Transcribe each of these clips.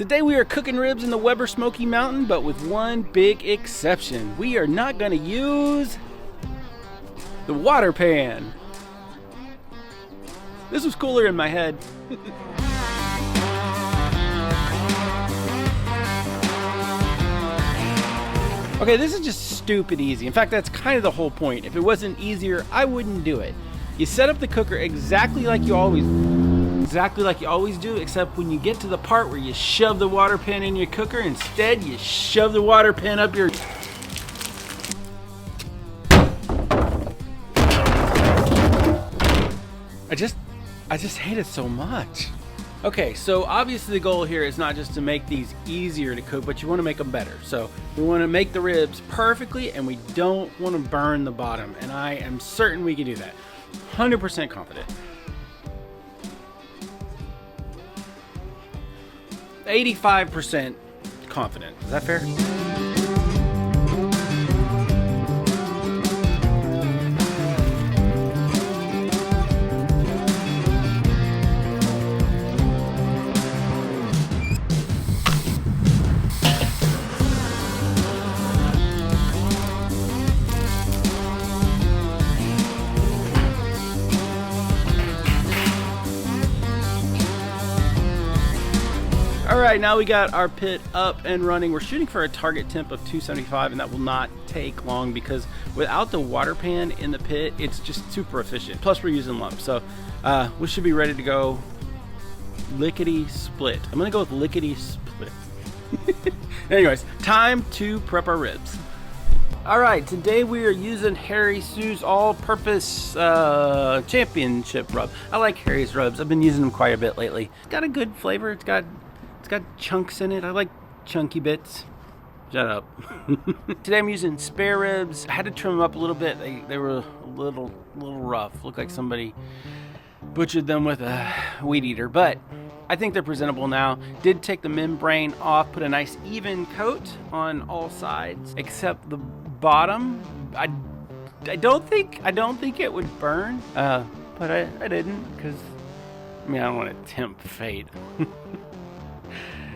Today we are cooking ribs in the Weber Smokey Mountain, but with one big exception. We are not going to use the water pan. This was cooler in my head. Okay, this is just stupid easy. In fact, that's kind of the whole point. If it wasn't easier, I wouldn't do it. You set up the cooker exactly like you always do, except when you get to the part where you shove the water pan in your cooker, instead you shove the water pan up your... I just hate it so much. Okay, so obviously the goal here is not just to make these easier to cook, but you want to make them better. So we want to make the ribs perfectly, and we don't want to burn the bottom. And I am certain we can do that. 100% confident. 85% confident. Is that fair? Alright, now we got our pit up and running. We're shooting for a target temp of 275, and that will not take long because without the water pan in the pit, it's just super efficient. Plus we're using lumps, so we should be ready to go lickety split. I'm gonna go with lickety split. Anyways, time to prep our ribs. Alright, today we are using Harry Sue's all-purpose championship rub. I like Harry's rubs. I've been using them quite a bit lately. It's got a good flavor. It's got chunks in it. I like chunky bits. Shut up. Today I'm using spare ribs. I had to trim them up a little bit. They were a little rough. Looked like somebody butchered them with a weed eater, but I think they're presentable now. Did take the membrane off, put a nice even coat on all sides except the bottom. I don't think it would burn, but I didn't, because I mean I don't want to tempt fate.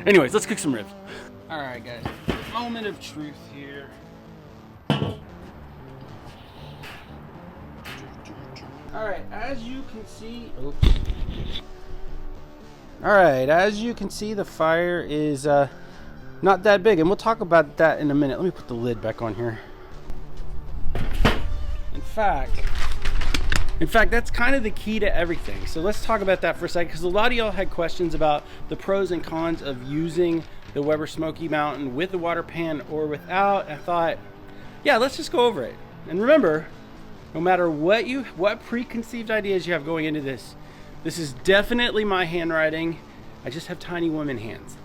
Anyways, let's cook some ribs. All right, guys. Moment of truth here. All right, as you can see, oops. All right, as you can see, the fire is not that big, and we'll talk about that in a minute. Let me put the lid back on here. In fact, that's kind of the key to everything. So let's talk about that for a second, because a lot of y'all had questions about the pros and cons of using the Weber Smokey Mountain with the water pan or without. I thought, yeah, let's just go over it. And remember, no matter what preconceived ideas you have going into this, this is definitely my handwriting. I just have tiny woman hands.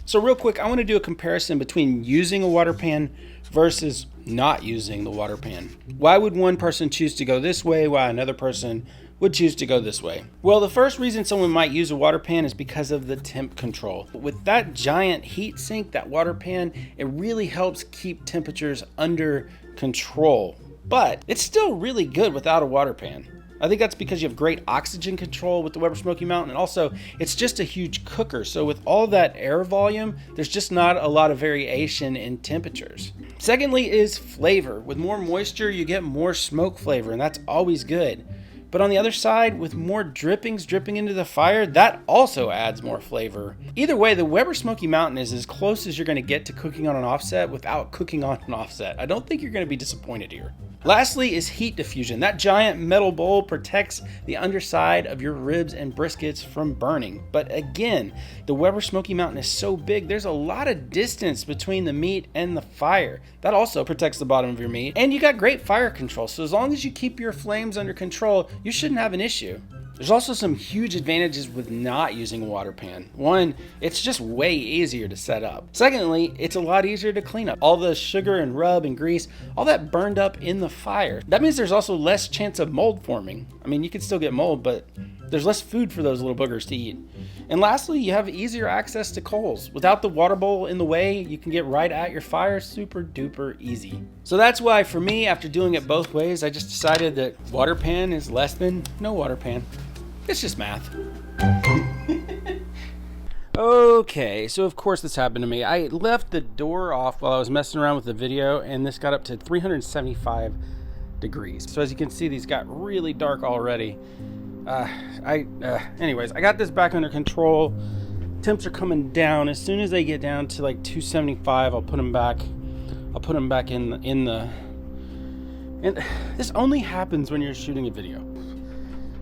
So real quick, I want to do a comparison between using a water pan versus not using the water pan. Why would one person choose to go this way while another person would choose to go this way? Well, the first reason someone might use a water pan is because of the temp control. With that giant heat sink, that water pan, it really helps keep temperatures under control. But it's still really good without a water pan. I think that's because you have great oxygen control with the Weber Smokey Mountain, and also it's just a huge cooker. So with all that air volume, there's just not a lot of variation in temperatures. Secondly is flavor. With more moisture, you get more smoke flavor, and that's always good. But on the other side, with more drippings dripping into the fire, that also adds more flavor. Either way, the Weber Smokey Mountain is as close as you're going to get to cooking on an offset without cooking on an offset. I don't think you're going to be disappointed here. Lastly is heat diffusion. That giant metal bowl protects the underside of your ribs and briskets from burning. But again, the Weber Smokey Mountain is so big, there's a lot of distance between the meat and the fire. That also protects the bottom of your meat. And you got great fire control, so as long as you keep your flames under control, you shouldn't have an issue. There's also some huge advantages with not using a water pan. One, it's just way easier to set up. Secondly, it's a lot easier to clean up. All the sugar and rub and grease, all that burned up in the fire. That means there's also less chance of mold forming. I mean, you can still get mold, but there's less food for those little boogers to eat. And lastly, you have easier access to coals. Without the water bowl in the way, you can get right at your fire super duper easy. So that's why for me, after doing it both ways, I just decided that water pan is less than no water pan. It's just math. Okay, so of course this happened to me. I left the door off while I was messing around with the video, and this got up to 375 degrees. So as you can see, these got really dark already. Anyways, I got this back under control. Temps are coming down. As soon as they get down to like 275, I'll put them back. I'll put them back in the. And this only happens when you're shooting a video.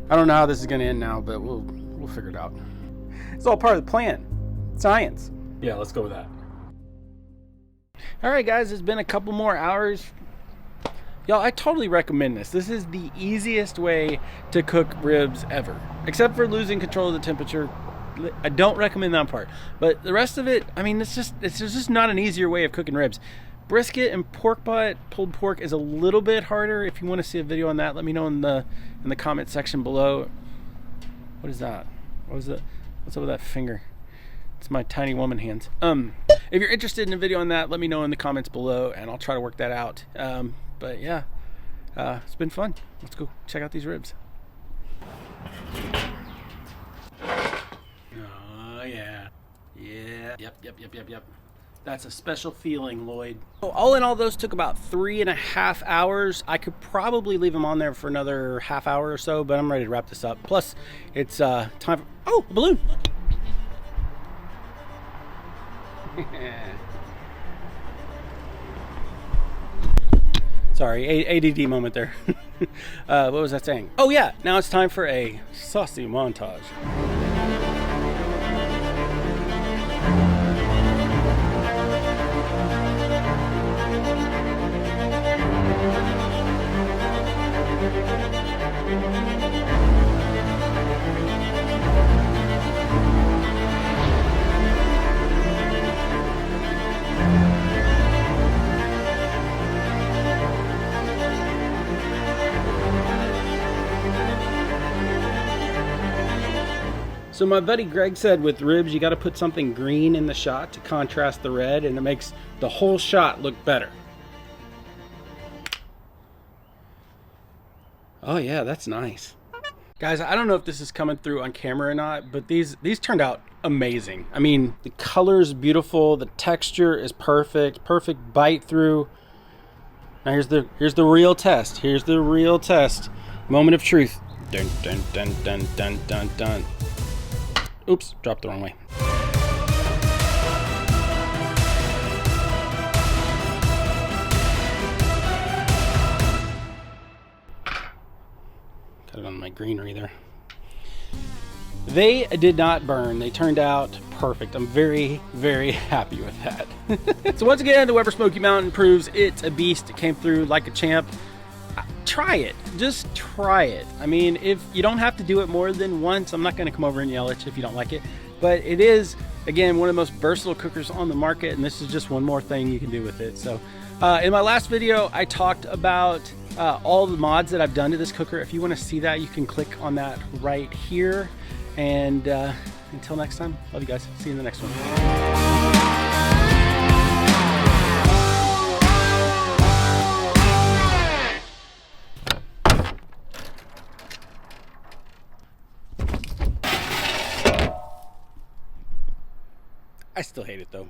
I don't know how this is going to end now, but we'll figure it out. It's all part of the plan. Science. Yeah, let's go with that. All right, guys, it's been a couple more hours. Y'all, I totally recommend this. This is the easiest way to cook ribs ever, except for losing control of the temperature. I don't recommend that part, but the rest of it, I mean, it's just not an easier way of cooking ribs. Brisket and pork butt, pulled pork, is a little bit harder. If you want to see a video on that, let me know in the comment section below. What is that? What's up with that finger? It's my tiny woman hands. If you're interested in a video on that, let me know in the comments below, and I'll try to work that out. But yeah, it's been fun. Let's go check out these ribs. Oh yeah. Yep. That's a special feeling, Lloyd. So all in all, those took about 3.5 hours. I could probably leave them on there for another half hour or so, but I'm ready to wrap this up. Plus, it's time for, oh, a balloon. Sorry, ADD moment there. What was I saying? Oh yeah, now it's time for a saucy montage. So my buddy Greg said with ribs, you got to put something green in the shot to contrast the red, and it makes the whole shot look better. Oh yeah, that's nice. Guys, I don't know if this is coming through on camera or not, but these turned out amazing. I mean, the color is beautiful, the texture is perfect bite through. Now here's the real test. Here's the real test. Moment of truth. Dun dun dun dun dun dun dun. Oops, dropped the wrong way. Got it on my greenery there. They did not burn. They turned out perfect. I'm very, very happy with that. So once again, the Weber Smokey Mountain proves it's a beast. It came through like a champ. Try it. Just try it. I mean, if you don't have to do it more than once, I'm not going to come over and yell at you if you don't like it. But it is, again, one of the most versatile cookers on the market, and this is just one more thing you can do with it. So in my last video, I talked about all the mods that I've done to this cooker. If you want to see that, you can click on that right here. And until next time, love you guys. See you in the next one. I still hate it though.